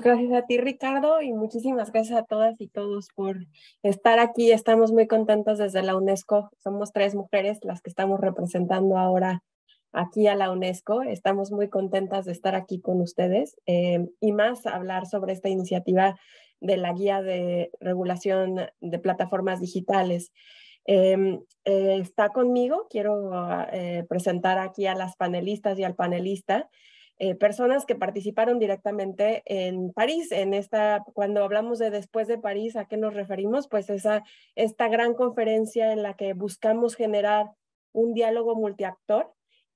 Muchas gracias a ti, Ricardo, y muchísimas gracias a todas y todos por estar aquí. Estamos muy contentas desde la UNESCO. Somos 3 mujeres las que estamos representando ahora aquí a la UNESCO. Estamos muy contentas de estar aquí con ustedes y más hablar sobre esta iniciativa de la guía de regulación de plataformas digitales. Está conmigo, quiero presentar aquí a las panelistas y al panelista. Personas que participaron directamente en París, cuando hablamos de después de París, ¿a qué nos referimos? Pues esta gran conferencia en la que buscamos generar un diálogo multiactor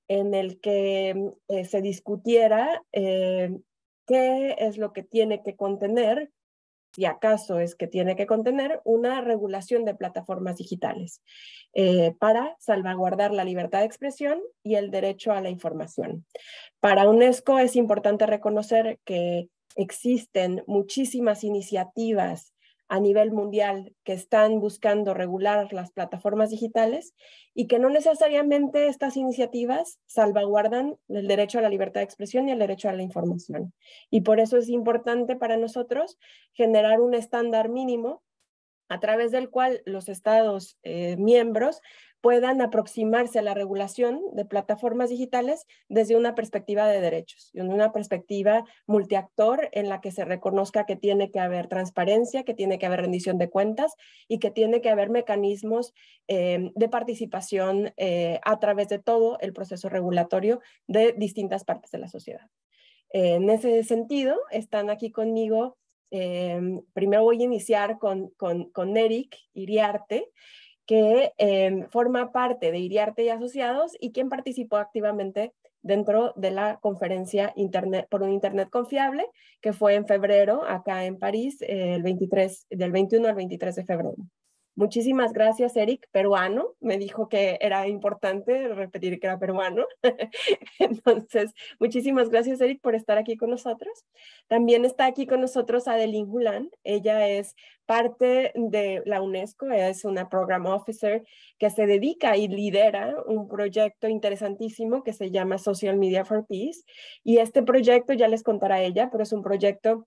en el que se discutiera qué es lo que tiene que contener, si acaso es que tiene que contener una regulación de plataformas digitales para salvaguardar la libertad de expresión y el derecho a la información. Para UNESCO es importante reconocer que existen muchísimas iniciativas a nivel mundial que están buscando regular las plataformas digitales y que no necesariamente estas iniciativas salvaguardan el derecho a la libertad de expresión y el derecho a la información. Y por eso es importante para nosotros generar un estándar mínimo a través del cual los estados miembros puedan aproximarse a la regulación de plataformas digitales desde una perspectiva de derechos, y una perspectiva multiactor en la que se reconozca que tiene que haber transparencia, que tiene que haber rendición de cuentas y que tiene que haber mecanismos de participación a través de todo el proceso regulatorio de distintas partes de la sociedad. En ese sentido, están aquí conmigo. Primero voy a iniciar con Eric Iriarte, que forma parte de Iriarte y Asociados y quien participó activamente dentro de la conferencia por un Internet confiable, que fue en febrero acá en París, del 21 al 23 de febrero. Muchísimas gracias, Eric, peruano. Me dijo que era importante repetir que era peruano. Entonces, muchísimas gracias, Eric, por estar aquí con nosotros. También está aquí con nosotros Adeline Gulan. Ella es parte de la UNESCO, es una Program Officer que se dedica y lidera un proyecto interesantísimo que se llama Social Media for Peace. Y este proyecto, ya les contará ella, pero es un proyecto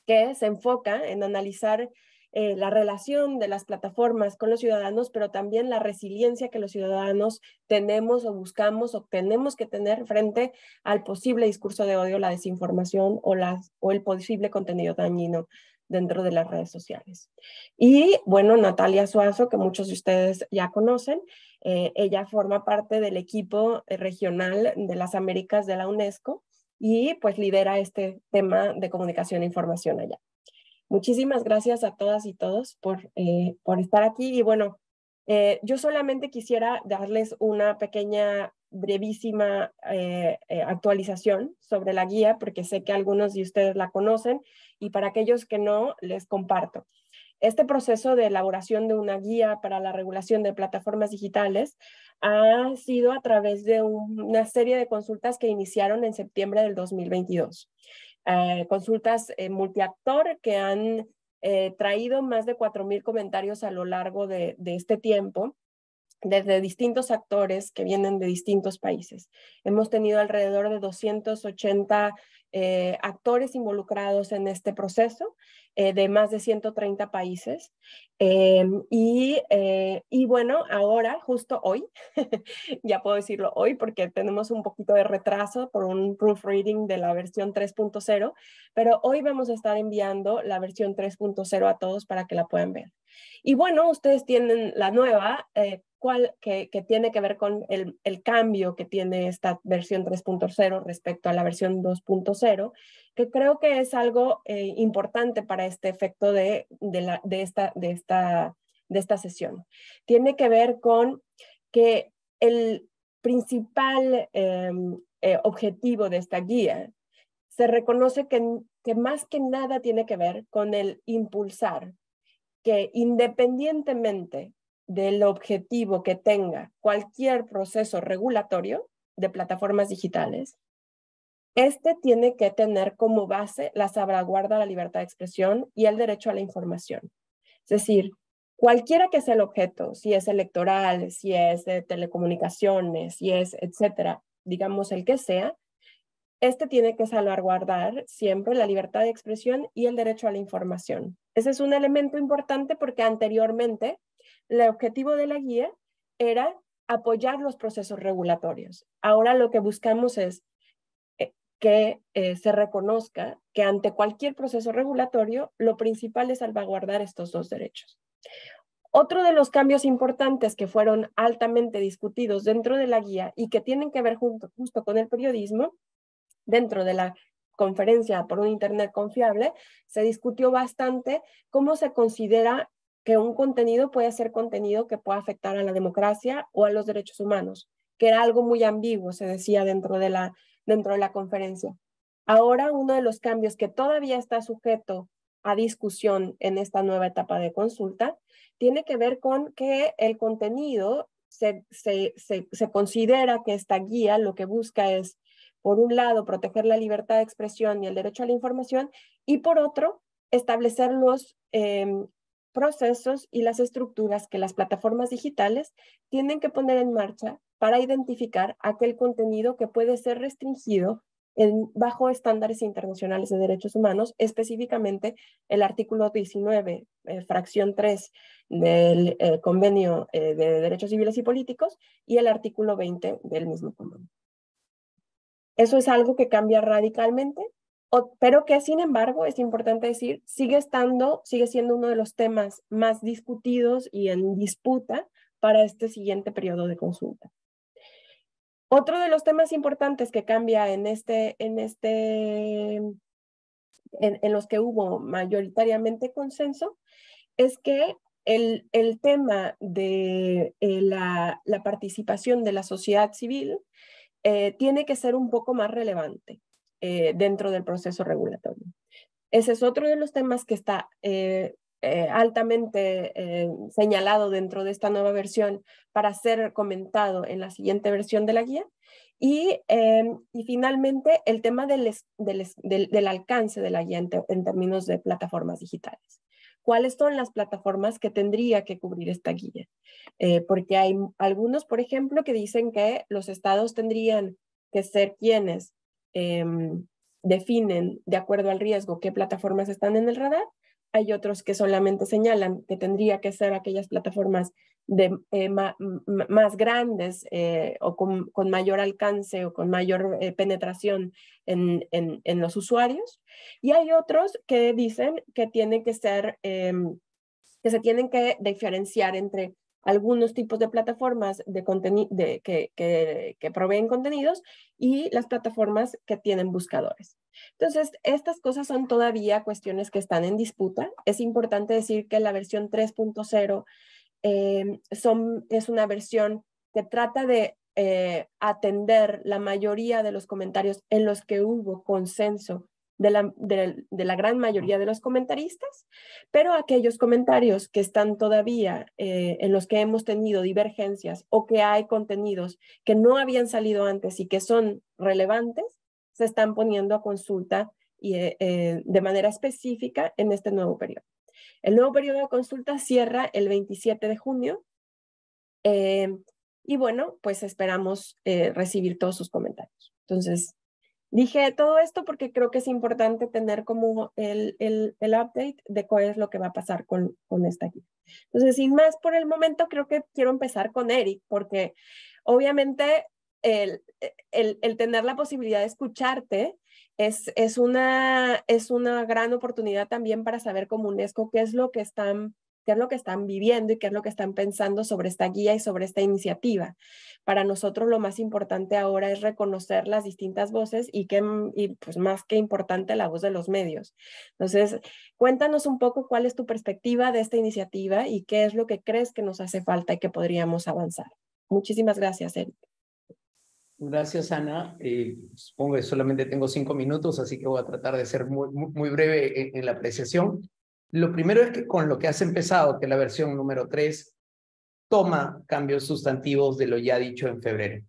que se enfoca en analizar la relación de las plataformas con los ciudadanos, pero también la resiliencia que los ciudadanos tenemos o buscamos o tenemos que tener frente al posible discurso de odio, la desinformación o el posible contenido dañino dentro de las redes sociales. Y bueno, Natalia Suazo, que muchos de ustedes ya conocen, ella forma parte del equipo regional de las Américas de la UNESCO y pues lidera este tema de comunicación e información allá. Muchísimas gracias a todas y todos por estar aquí. Y bueno, yo solamente quisiera darles una pequeña, brevísima actualización sobre la guía, porque sé que algunos de ustedes la conocen, y para aquellos que no, les comparto. Este proceso de elaboración de una guía para la regulación de plataformas digitales ha sido a través de una serie de consultas que iniciaron en septiembre del 2022. Consultas multiactor que han traído más de 4,000 comentarios a lo largo de este tiempo, desde distintos actores que vienen de distintos países. Hemos tenido alrededor de 280 actores involucrados en este proceso, de más de 130 países. Y bueno, ahora, justo hoy, ya puedo decirlo hoy porque tenemos un poquito de retraso por un proofreading de la versión 3.0, pero hoy vamos a estar enviando la versión 3.0 a todos para que la puedan ver. Y bueno, ustedes tienen la nueva, que tiene que ver con el cambio que tiene esta versión 3.0 respecto a la versión 2.0, que creo que es algo importante para este efecto de esta sesión. Tiene que ver con que el principal objetivo de esta guía se reconoce que más que nada tiene que ver con el impulsar que independientemente del objetivo que tenga cualquier proceso regulatorio de plataformas digitales, este tiene que tener como base la salvaguarda de la libertad de expresión y el derecho a la información. Es decir, cualquiera que sea el objeto, si es electoral, si es de telecomunicaciones, si es etcétera, digamos el que sea, Este tiene que salvaguardar siempre la libertad de expresión y el derecho a la información. Ese es un elemento importante porque anteriormente el objetivo de la guía era apoyar los procesos regulatorios. Ahora lo que buscamos es que se reconozca que ante cualquier proceso regulatorio, lo principal es salvaguardar estos dos derechos. Otro de los cambios importantes que fueron altamente discutidos dentro de la guía y que tienen que ver justo con el periodismo, dentro de la conferencia por un Internet confiable, se discutió bastante cómo se considera que un contenido puede ser contenido que pueda afectar a la democracia o a los derechos humanos, que era algo muy ambiguo, se decía dentro de la conferencia. Ahora, uno de los cambios que todavía está sujeto a discusión en esta nueva etapa de consulta tiene que ver con que el contenido se considera que esta guía lo que busca es, por un lado, proteger la libertad de expresión y el derecho a la información, y por otro, establecer los procesos y las estructuras que las plataformas digitales tienen que poner en marcha para identificar aquel contenido que puede ser restringido bajo estándares internacionales de derechos humanos, específicamente el artículo 19, fracción 3 del Convenio de Derechos Civiles y Políticos y el artículo 20 del mismo convenio. Eso es algo que cambia radicalmente, pero que sin embargo, es importante decir, sigue siendo uno de los temas más discutidos y en disputa para este siguiente periodo de consulta. Otro de los temas importantes que cambia en los que hubo mayoritariamente consenso es que el tema de la participación de la sociedad civil tiene que ser un poco más relevante dentro del proceso regulatorio. Ese es otro de los temas que está altamente señalado dentro de esta nueva versión para ser comentado en la siguiente versión de la guía. Y finalmente, el tema del alcance de la guía en términos de plataformas digitales. ¿Cuáles son las plataformas que tendría que cubrir esta guía? Porque hay algunos, por ejemplo, que dicen que los estados tendrían que ser quienes definen de acuerdo al riesgo qué plataformas están en el radar. Hay otros que solamente señalan que tendría que ser aquellas plataformas más grandes o con mayor alcance o con mayor penetración en los usuarios. Y hay otros que dicen que tienen que ser, que se tienen que diferenciar entre algunos tipos de plataformas que proveen contenidos y las plataformas que tienen buscadores. Entonces, estas cosas son todavía cuestiones que están en disputa. Es importante decir que la versión 3.0 es una versión que trata de atender la mayoría de los comentarios en los que hubo consenso de la gran mayoría de los comentaristas, pero aquellos comentarios que están todavía en los que hemos tenido divergencias o que hay contenidos que no habían salido antes y que son relevantes, se están poniendo a consulta de manera específica en este nuevo periodo. El nuevo periodo de consulta cierra el 27 de junio y bueno, pues esperamos recibir todos sus comentarios. Entonces, dije todo esto porque creo que es importante tener como el update de cuál es lo que va a pasar con esta guía. Entonces, sin más por el momento, creo que quiero empezar con Eric, porque obviamente el tener la posibilidad de escucharte es una gran oportunidad también para saber como UNESCO qué es lo que están viviendo y qué es lo que están pensando sobre esta guía y sobre esta iniciativa. Para nosotros lo más importante ahora es reconocer las distintas voces y pues más que importante la voz de los medios. Entonces, cuéntanos un poco cuál es tu perspectiva de esta iniciativa y qué es lo que crees que nos hace falta y que podríamos avanzar. Muchísimas gracias, Eric. Gracias, Ana. Supongo que solamente tengo 5 minutos, así que voy a tratar de ser muy breve en la apreciación. Lo primero es que con lo que has empezado, que la versión número 3 toma cambios sustantivos de lo ya dicho en febrero.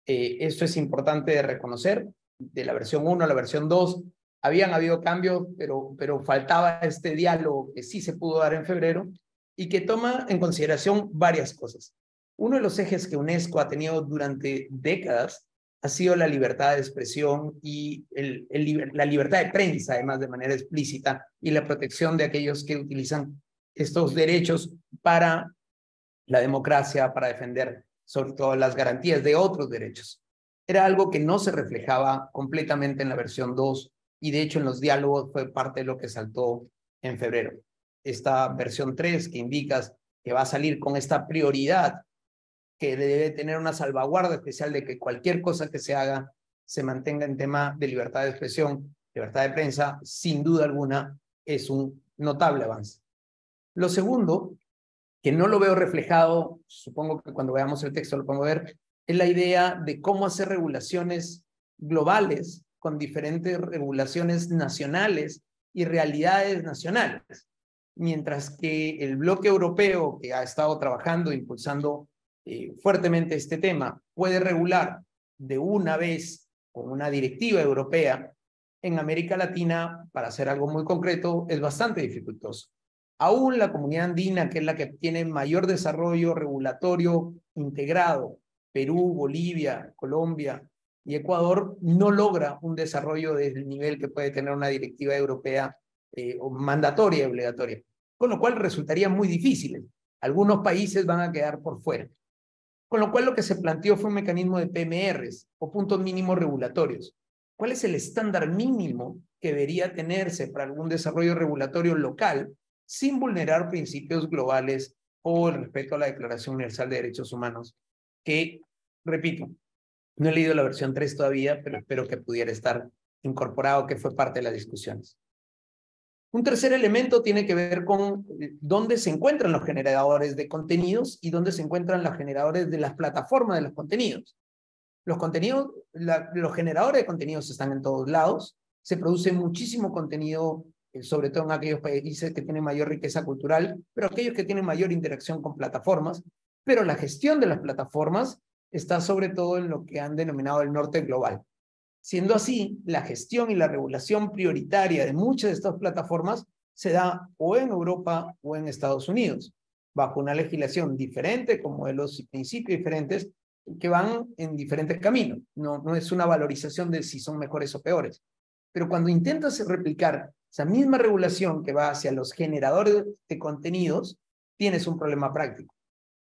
Esto es importante de reconocer. De la versión 1 a la versión 2 habían habido cambios, pero faltaba este diálogo que sí se pudo dar en febrero y que toma en consideración varias cosas. Uno de los ejes que UNESCO ha tenido durante décadas ha sido la libertad de expresión y la libertad de prensa, además de manera explícita, y la protección de aquellos que utilizan estos derechos para la democracia, para defender sobre todo las garantías de otros derechos. Era algo que no se reflejaba completamente en la versión 2 y de hecho en los diálogos fue parte de lo que saltó en febrero. Esta versión 3 que indicas que va a salir con esta prioridad que debe tener una salvaguarda especial de que cualquier cosa que se haga se mantenga en tema de libertad de expresión, libertad de prensa, sin duda alguna es un notable avance. Lo segundo, que no lo veo reflejado, supongo que cuando veamos el texto lo podemos ver, es la idea de cómo hacer regulaciones globales con diferentes regulaciones nacionales y realidades nacionales. Mientras que el bloque europeo, que ha estado trabajando, impulsando fuertemente este tema, puede regular de una vez con una directiva europea, en América Latina, para hacer algo muy concreto, es bastante dificultoso. Aún la comunidad andina, que es la que tiene mayor desarrollo regulatorio integrado, Perú, Bolivia, Colombia y Ecuador, no logra un desarrollo del nivel que puede tener una directiva europea mandatoria y obligatoria, con lo cual resultaría muy difícil. Algunos países van a quedar por fuera. Con lo cual lo que se planteó fue un mecanismo de PMRs o puntos mínimos regulatorios. ¿Cuál es el estándar mínimo que debería tenerse para algún desarrollo regulatorio local sin vulnerar principios globales o el respeto a la Declaración Universal de Derechos Humanos? Que, repito, no he leído la versión 3 todavía, pero espero que pudiera estar incorporado, que fue parte de las discusiones. Un tercer elemento tiene que ver con dónde se encuentran los generadores de contenidos y dónde se encuentran los generadores de las plataformas de los contenidos. Los generadores de contenidos están en todos lados, se produce muchísimo contenido, sobre todo en aquellos países que tienen mayor riqueza cultural, pero aquellos que tienen mayor interacción con plataformas, pero la gestión de las plataformas está sobre todo en lo que han denominado el norte global. Siendo así, la gestión y la regulación prioritaria de muchas de estas plataformas se da o en Europa o en Estados Unidos, bajo una legislación diferente, con modelos y principios diferentes, que van en diferentes caminos. No es una valorización de si son mejores o peores. Pero cuando intentas replicar esa misma regulación que va hacia los generadores de contenidos, tienes un problema práctico,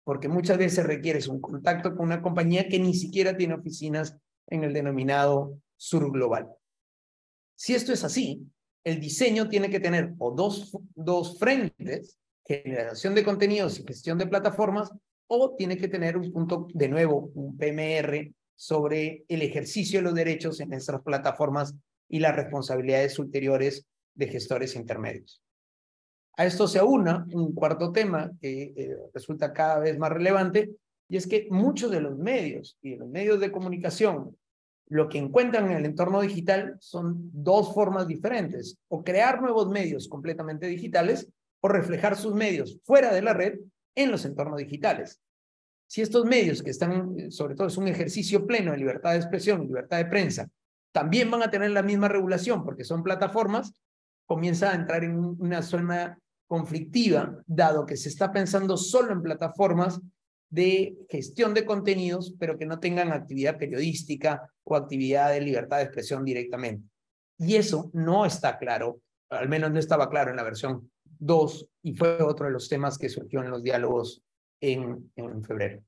porque muchas veces requieres un contacto con una compañía que ni siquiera tiene oficinas en el denominado sur global. Si esto es así, el diseño tiene que tener o dos frentes, generación de contenidos y gestión de plataformas, o tiene que tener un punto, de nuevo, un PMR sobre el ejercicio de los derechos en nuestras plataformas y las responsabilidades ulteriores de gestores intermedios. A esto se aúna un cuarto tema que resulta cada vez más relevante, y es que muchos de los medios y de los medios de comunicación lo que encuentran en el entorno digital son dos formas diferentes: o crear nuevos medios completamente digitales o reflejar sus medios fuera de la red en los entornos digitales. Si estos medios, que están, sobre todo es un ejercicio pleno de libertad de expresión y libertad de prensa, también van a tener la misma regulación porque son plataformas, comienza a entrar en una zona conflictiva, dado que se está pensando solo en plataformas de gestión de contenidos, pero que no tengan actividad periodística o actividad de libertad de expresión directamente. Y eso no está claro, al menos no estaba claro en la versión 2, y fue otro de los temas que surgió en los diálogos en febrero.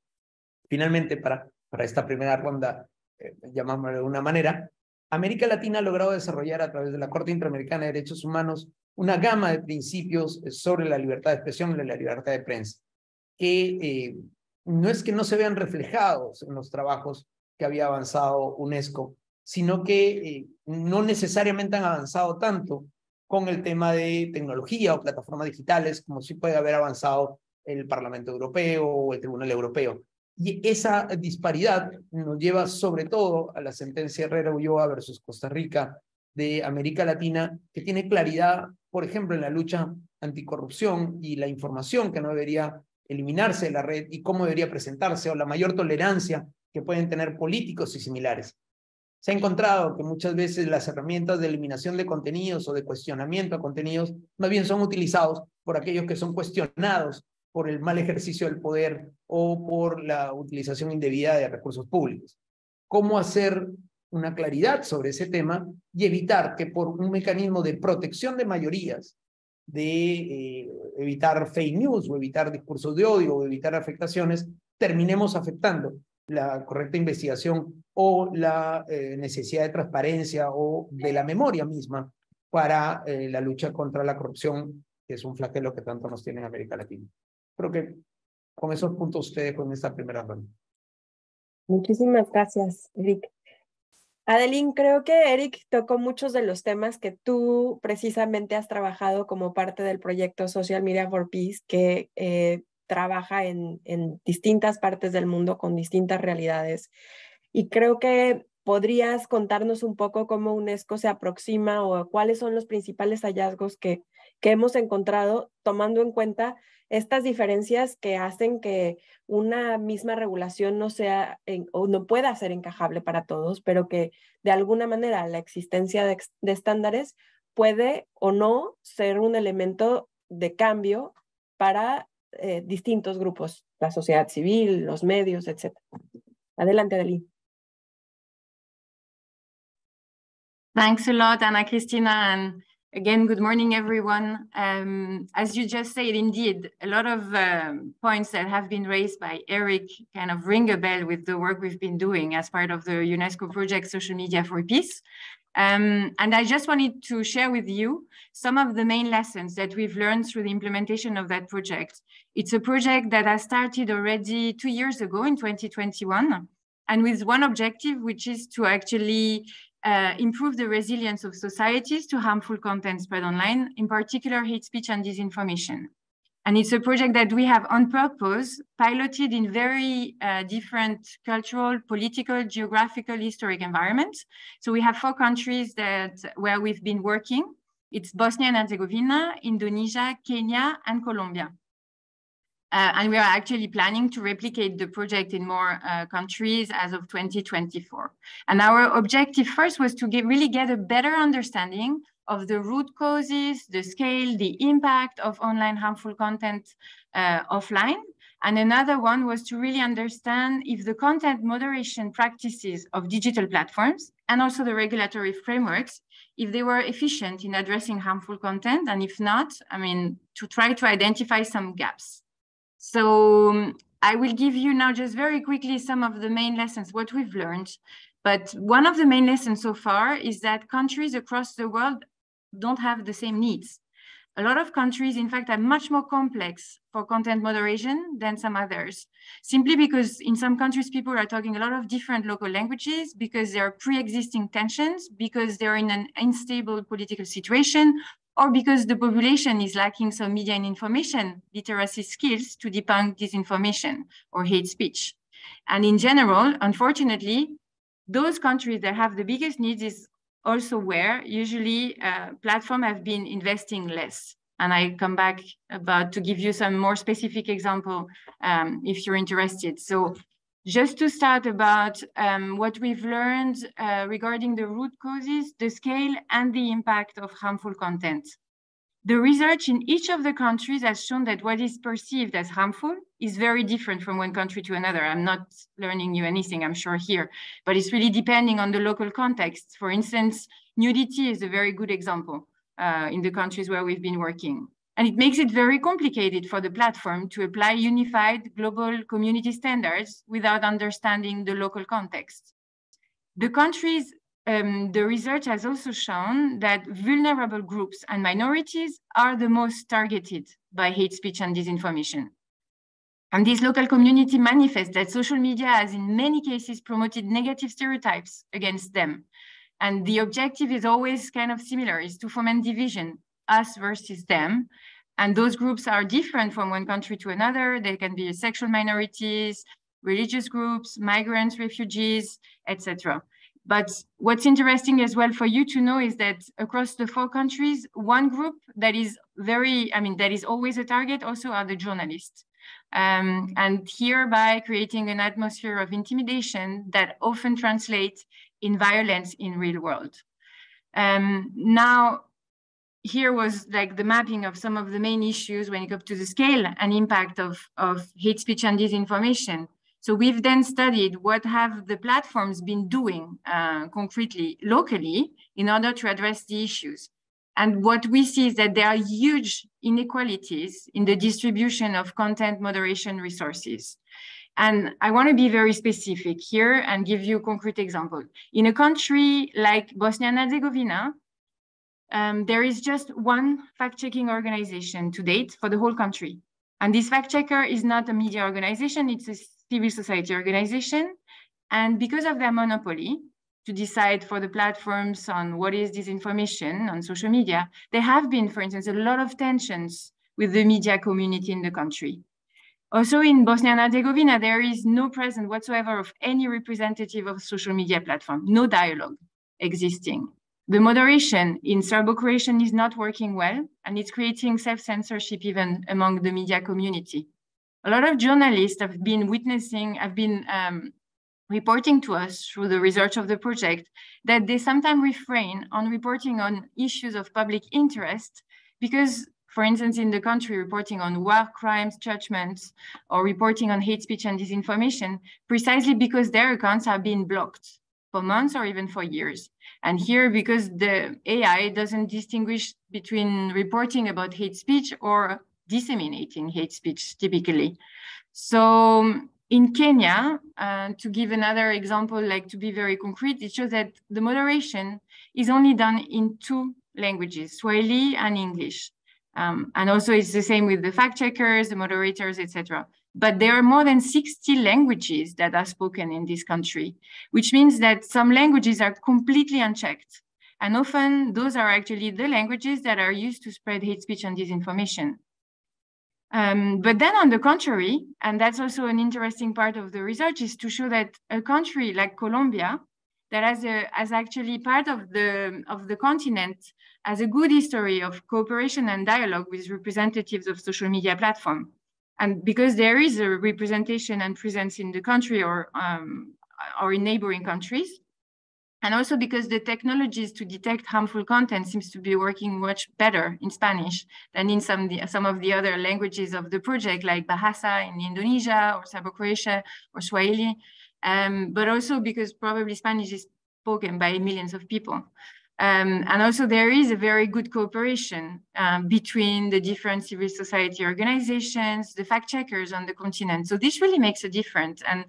Finalmente, para esta primera ronda, llamámoslo de una manera, América Latina ha logrado desarrollar a través de la Corte Interamericana de Derechos Humanos una gama de principios sobre la libertad de expresión y la libertad de prensa, que no es que no se vean reflejados en los trabajos que había avanzado UNESCO, sino que no necesariamente han avanzado tanto con el tema de tecnología o plataformas digitales como sí puede haber avanzado el Parlamento Europeo o el Tribunal Europeo. Y esa disparidad nos lleva sobre todo a la sentencia Herrera Ulloa versus Costa Rica de América Latina, que tiene claridad, por ejemplo, en la lucha anticorrupción y la información que no debería eliminarse de la red y cómo debería presentarse, o la mayor tolerancia que pueden tener políticos y similares. Se ha encontrado que muchas veces las herramientas de eliminación de contenidos o de cuestionamiento a contenidos más bien son utilizados por aquellos que son cuestionados por el mal ejercicio del poder o por la utilización indebida de recursos públicos. cómo hacer una claridad sobre ese tema y evitar que por un mecanismo de protección de mayorías, de evitar fake news o evitar discursos de odio o evitar afectaciones, terminemos afectando la correcta investigación o la necesidad de transparencia o de la memoria misma para la lucha contra la corrupción, que es un flagelo que tanto nos tiene en América Latina. Creo que con esos puntos ustedes con esta primera ronda. Muchísimas gracias, Eric. Adeline, creo que Eric tocó muchos de los temas que tú precisamente has trabajado como parte del proyecto Social Media for Peace, que trabaja en distintas partes del mundo con distintas realidades. Y creo que podrías contarnos un poco cómo UNESCO se aproxima o cuáles son los principales hallazgos que hemos encontrado tomando en cuenta estas diferencias que hacen que una misma regulación no sea o no pueda ser encajable para todos, pero que de alguna manera la existencia de estándares puede o no ser un elemento de cambio para distintos grupos, la sociedad civil, los medios, etc. Adelante, Adeline. Thanks a lot, Ana Cristina, and again, good morning, everyone. As you just said, indeed, a lot of points that have been raised by Eric kind of ring a bell with the work we've been doing as part of the UNESCO project Social Media for Peace. And I just wanted to share with you some of the main lessons that we've learned through the implementation of that project. It's a project that has started already 2 years ago in 2021, and with one objective, which is to actually improve the resilience of societies to harmful content spread online, in particular hate speech and disinformation. And it's a project that we have on purpose piloted in very different cultural, political, geographical, historic environments. So we have 4 countries where we've been working. It's Bosnia and Herzegovina, Indonesia, Kenya, and Colombia. And we are actually planning to replicate the project in more countries as of 2024. And our objective first was to really get a better understanding of the root causes, the scale, the impact of online harmful content offline. And another one was to really understand if the content moderation practices of digital platforms and also the regulatory frameworks, if they were efficient in addressing harmful content, and if not, I mean, to try to identify some gaps. So I will give you now just very quickly some of the main lessons, what we've learned. But one of the main lessons so far is that countries across the world don't have the same needs. A lot of countries, in fact, are much more complex for content moderation than some others, simply because in some countries, people are talking a lot of different local languages, because there are pre-existing tensions, because they're in an unstable political situation, or because the population is lacking some media and information literacy skills to debunk disinformation or hate speech. And in general, unfortunately, those countries that have the biggest needs is also where usually platforms have been investing less. And I come back to give you some more specific example if you're interested. So just to start about what we've learned regarding the root causes, the scale, and the impact of harmful content. The research in each of the countries has shown that what is perceived as harmful is very different from one country to another. I'm not learning you anything, I'm sure, here, but it's really depending on the local context. For instance, nudity is a very good example in the countries where we've been working. And it makes it very complicated for the platform to apply unified global community standards without understanding the local context. The countries, the research has also shown that vulnerable groups and minorities are the most targeted by hate speech and disinformation. And this local community manifests that social media has in many cases promoted negative stereotypes against them. And the objective is always kind of similar, is to foment division, us versus them. And those groups are different from one country to another. They can be sexual minorities, religious groups, migrants, refugees, etc. But what's interesting as well for you to know is that across the 4 countries, one group that is that is always a target also are the journalists. And hereby creating an atmosphere of intimidation that often translates in violence in real world. Now, here was like the mapping of some of the main issues when it comes to the scale and impact of hate speech and disinformation. So we've then studied what have the platforms been doing concretely, locally, in order to address the issues. And what we see is that there are huge inequalities in the distribution of content moderation resources. And I want to be very specific here and give you a concrete example. In a country like Bosnia and Herzegovina, there is just one fact-checking organization to date for the whole country. And this fact-checker is not a media organization, it's a civil society organization. And because of their monopoly to decide for the platforms on what is disinformation on social media, there have been, for instance, a lot of tensions with the media community in the country. Also in Bosnia and Herzegovina, there is no presence whatsoever of any representative of social media platform, no dialogue existing. The moderation in Serbo-Croatian is not working well, and it's creating self-censorship even among the media community. A lot of journalists have been reporting to us through the research of the project that they sometimes refrain on reporting on issues of public interest because, for instance, in the country, reporting on war crimes, judgments, or reporting on hate speech and disinformation, precisely because their accounts are being blocked for months or even for years. And here, because the AI doesn't distinguish between reporting about hate speech or disseminating hate speech typically. So in Kenya, to give another example, like to be very concrete, it shows that the moderation is only done in 2 languages, Swahili and English. And also it's the same with the fact checkers, the moderators, etc. But there are more than 60 languages that are spoken in this country, which means that some languages are completely unchecked. And often those are actually the languages that are used to spread hate speech and disinformation. But then on the contrary, and that's also an interesting part of the research, is to show that a country like Colombia, that has actually part of the continent, has a good history of cooperation and dialogue with representatives of social media platforms. And because there is a representation and presence in the country or in neighboring countries, and also because the technologies to detect harmful content seems to be working much better in Spanish than in some of the other languages of the project, like Bahasa in Indonesia or Serbo-Croatia or Swahili, but also because probably Spanish is spoken by millions of people. And also there is a very good cooperation between the different civil society organizations, the fact checkers on the continent. So this really makes a difference. And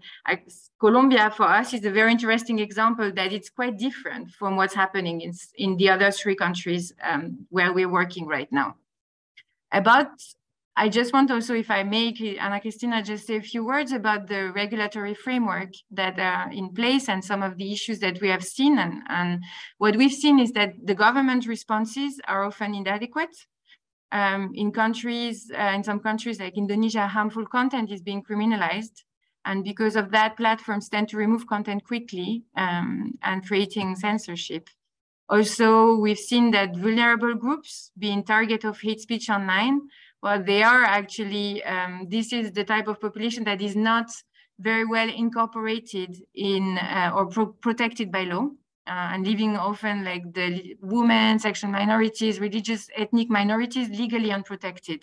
Colombia for us is a very interesting example that it's quite different from what's happening in the other 3 countries where we're working right now. I just want also, if I may, Ana Cristina, just say a few words about the regulatory framework that are in place and some of the issues that we have seen. And what we've seen is that the government responses are often inadequate. In some countries like Indonesia, harmful content is being criminalized. And because of that, platforms tend to remove content quickly and creating censorship. Also, we've seen that vulnerable groups being target of hate speech online, well, they are actually, this is the type of population that is not very well incorporated in or protected by law and living often like the women, sexual minorities, religious, ethnic minorities, legally unprotected.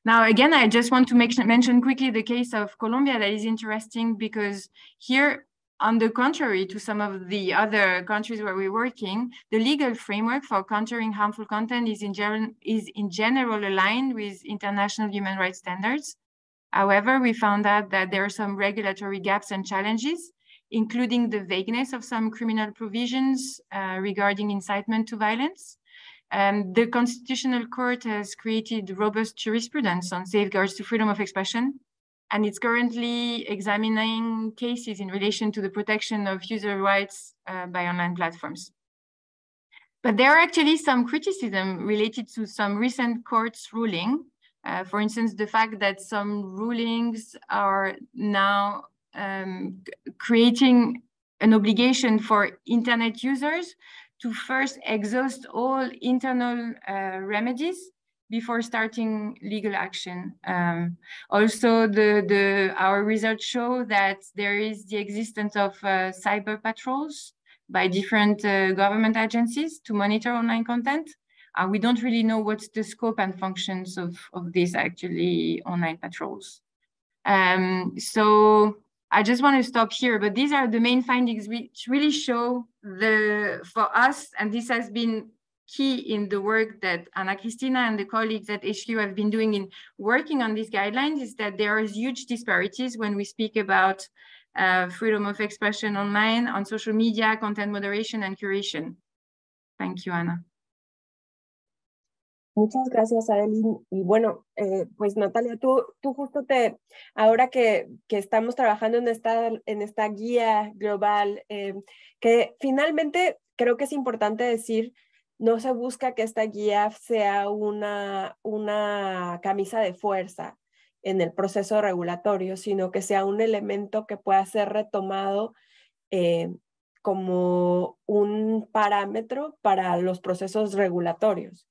Now, again, I just want to mention quickly the case of Colombia that is interesting because here, on the contrary to some of the other countries where we're working, the legal framework for countering harmful content is in general aligned with international human rights standards. However, we found out that there are some regulatory gaps and challenges, including the vagueness of some criminal provisions regarding incitement to violence. The Constitutional Court has created robust jurisprudence on safeguards to freedom of expression, and it's currently examining cases in relation to the protection of user rights by online platforms. But there are actually some criticism related to some recent courts ruling. For instance, the fact that some rulings are now creating an obligation for internet users to first exhaust all internal remedies before starting legal action. Also, our research show that there is the existence of cyber patrols by different government agencies to monitor online content. We don't really know what's the scope and functions of these actually online patrols. So I just want to stop here, but these are the main findings which really show for us, and this has been key in the work that Ana Cristina and the colleagues at HQ have been doing in working on these guidelines, is that there are huge disparities when we speak about freedom of expression online, on social media, content moderation and curation. Thank you, Ana. Muchas gracias, Adeline. Y bueno, pues Natalia, tú justo ahora que estamos trabajando en esta guía global, que finalmente creo que es importante decir, no se busca que esta guía sea una camisa de fuerza en el proceso regulatorio, sino que sea un elemento que pueda ser retomado como un parámetro para los procesos regulatorios.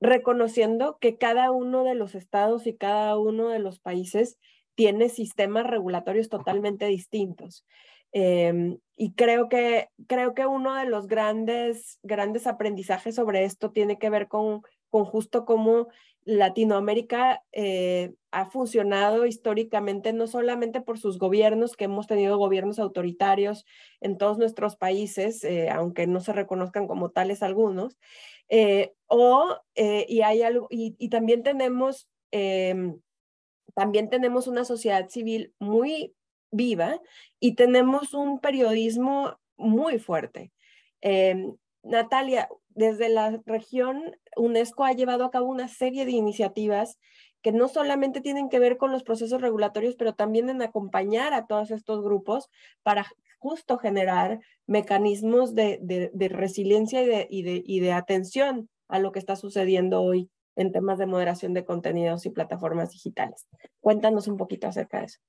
Reconociendo que cada uno de los estados y cada uno de los países tiene sistemas regulatorios totalmente distintos. Y creo que uno de los grandes aprendizajes sobre esto tiene que ver con justo cómo Latinoamérica ha funcionado históricamente, no solamente por sus gobiernos, que hemos tenido gobiernos autoritarios en todos nuestros países, aunque no se reconozcan como tales algunos, y también tenemos una sociedad civil muy viva y tenemos un periodismo muy fuerte. Natalia, desde la región, UNESCO ha llevado a cabo una serie de iniciativas que no solamente tienen que ver con los procesos regulatorios, pero también en acompañar a todos estos grupos para justo generar mecanismos de resiliencia y de atención a lo que está sucediendo hoy en temas de moderación de contenidos y plataformas digitales. Cuéntanos un poquito acerca de eso.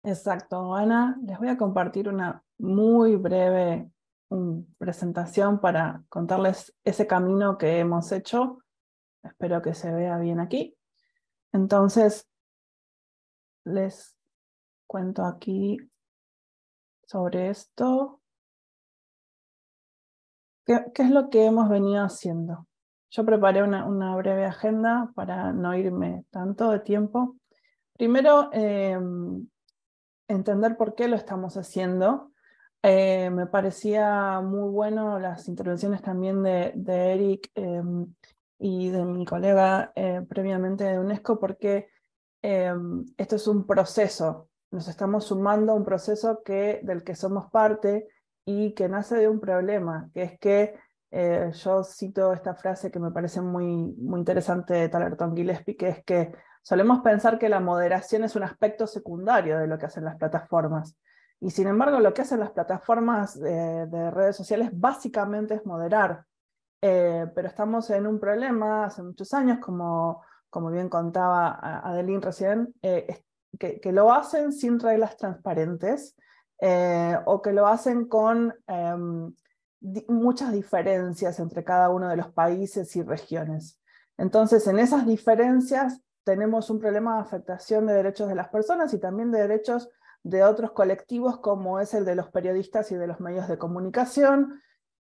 Exacto, Ana. Les voy a compartir una muy breve presentación para contarles ese camino que hemos hecho. Espero que se vea bien aquí. Entonces, les cuento aquí sobre esto. ¿Qué es lo que hemos venido haciendo? Yo preparé una breve agenda para no irme tanto de tiempo. Primero, entender por qué lo estamos haciendo. Me parecía muy bueno las intervenciones también de Eric y de mi colega previamente de UNESCO, porque esto es un proceso. Nos estamos sumando a un proceso del que somos parte y que nace de un problema, que es que yo cito esta frase que me parece muy, muy interesante de Talerton Gillespie, que es que solemos pensar que la moderación es un aspecto secundario de lo que hacen las plataformas. Y sin embargo, lo que hacen las plataformas de redes sociales básicamente es moderar. Pero estamos en un problema hace muchos años, como bien contaba Adeline recién, que lo hacen sin reglas transparentes o que lo hacen con muchas diferencias entre cada uno de los países y regiones. Entonces, en esas diferencias tenemos un problema de afectación de derechos de las personas y también de derechos de otros colectivos, como es el de los periodistas y de los medios de comunicación,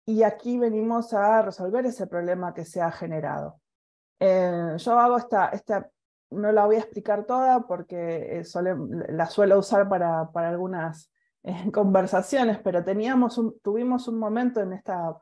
y aquí venimos a resolver ese problema que se ha generado. Yo hago no la voy a explicar toda porque la suelo usar para algunas conversaciones, pero tuvimos un momento en esta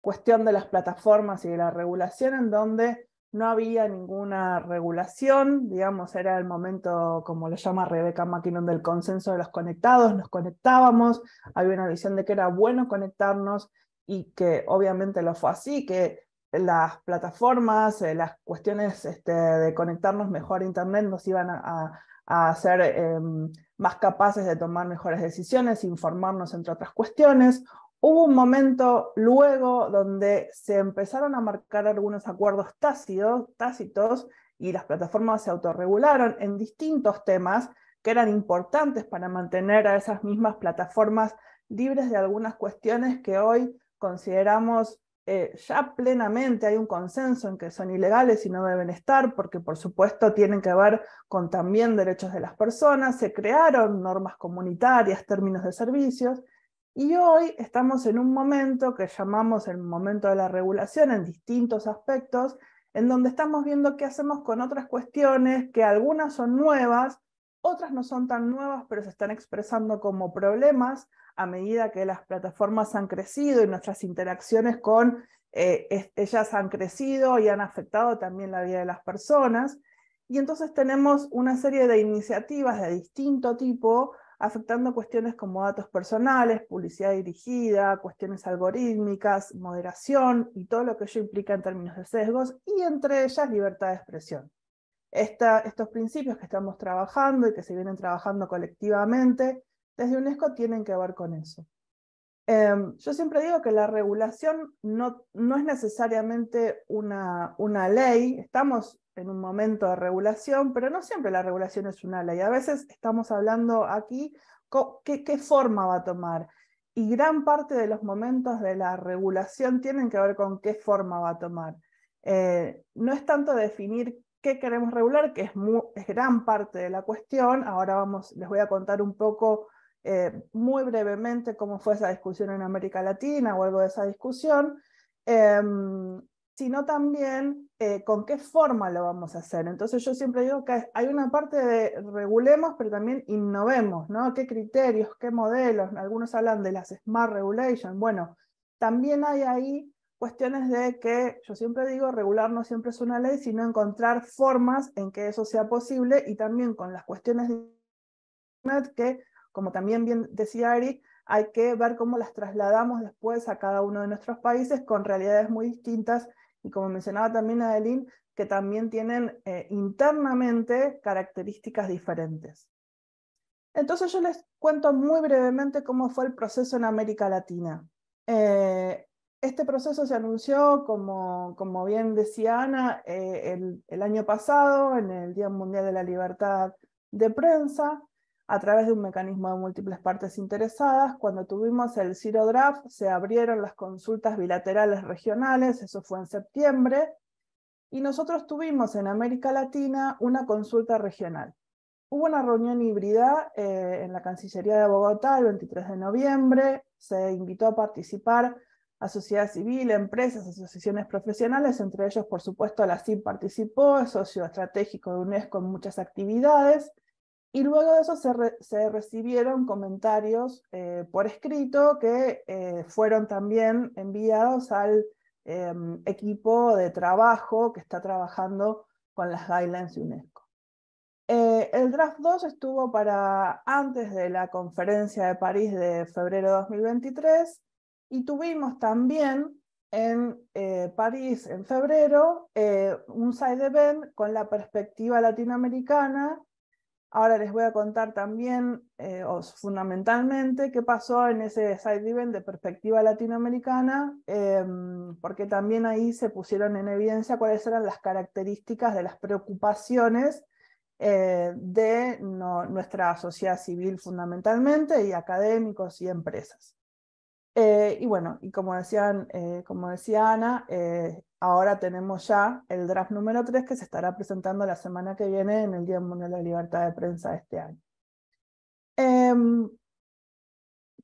cuestión de las plataformas y de la regulación en donde no había ninguna regulación, digamos, era el momento, como lo llama Rebecca McKinnon, del consenso de los conectados, nos conectábamos, había una visión de que era bueno conectarnos y que obviamente lo fue así, que las plataformas, las cuestiones de conectarnos mejor a Internet nos iban a hacer más capaces de tomar mejores decisiones, informarnos entre otras cuestiones. Hubo un momento luego donde se empezaron a marcar algunos acuerdos tácitos y las plataformas se autorregularon en distintos temas que eran importantes para mantener a esas mismas plataformas libres de algunas cuestiones que hoy consideramos ya plenamente hay un consenso en que son ilegales y no deben estar, porque por supuesto tienen que ver con también derechos de las personas, se crearon normas comunitarias, términos de servicios, y hoy estamos en un momento que llamamos el momento de la regulación en distintos aspectos, en donde estamos viendo qué hacemos con otras cuestiones, que algunas son nuevas, otras no son tan nuevas, pero se están expresando como problemas a medida que las plataformas han crecido y nuestras interacciones con ellas han crecido y han afectado también la vida de las personas. Y entonces tenemos una serie de iniciativas de distinto tipo afectando cuestiones como datos personales, publicidad dirigida, cuestiones algorítmicas, moderación y todo lo que ello implica en términos de sesgos, y entre ellas libertad de expresión. Estos principios que estamos trabajando y que se vienen trabajando colectivamente desde UNESCO tienen que ver con eso. Yo siempre digo que la regulación no es necesariamente una ley. Estamos en un momento de regulación, pero no siempre la regulación es una ley. A veces estamos hablando aquí qué forma va a tomar. Y gran parte de los momentos de la regulación tienen que ver con qué forma va a tomar. No es tanto definir qué queremos regular, que es gran parte de la cuestión. Ahora les voy a contar un poco muy brevemente cómo fue esa discusión en América Latina o algo de esa discusión, sino también con qué forma lo vamos a hacer. Entonces yo siempre digo que hay una parte de regulemos, pero también innovemos, ¿no? ¿Qué criterios, qué modelos? Algunos hablan de las Smart Regulation. Bueno, también hay ahí cuestiones de que, yo siempre digo, regular no siempre es una ley, sino encontrar formas en que eso sea posible, y también con las cuestiones de Internet que, como también bien decía Eric, hay que ver cómo las trasladamos después a cada uno de nuestros países con realidades muy distintas, y como mencionaba también Adeline, que también tienen internamente características diferentes. Entonces yo les cuento muy brevemente cómo fue el proceso en América Latina. Este proceso se anunció, como bien decía Ana, el año pasado, en el Día Mundial de la Libertad de Prensa, a través de un mecanismo de múltiples partes interesadas. Cuando tuvimos el Zero Draft, se abrieron las consultas bilaterales regionales, eso fue en septiembre, y nosotros tuvimos en América Latina una consulta regional. Hubo una reunión híbrida en la Cancillería de Bogotá el 23 de noviembre, se invitó a participar a sociedad civil, empresas, asociaciones profesionales, entre ellos, por supuesto, la CIP participó, es socio estratégico de UNESCO en muchas actividades, y luego de eso se recibieron comentarios por escrito que fueron también enviados al equipo de trabajo que está trabajando con las guidelines de UNESCO. El draft 2 estuvo para antes de la conferencia de París de febrero de 2023, y tuvimos también en París en febrero un side event con la perspectiva latinoamericana. Ahora les voy a contar también, fundamentalmente, qué pasó en ese side event de perspectiva latinoamericana, porque también ahí se pusieron en evidencia cuáles eran las características de las preocupaciones de nuestra sociedad civil fundamentalmente, y académicos y empresas. Y bueno, y como decía Ana, ahora tenemos ya el draft número 3 que se estará presentando la semana que viene en el Día Mundial de la Libertad de Prensa de este año.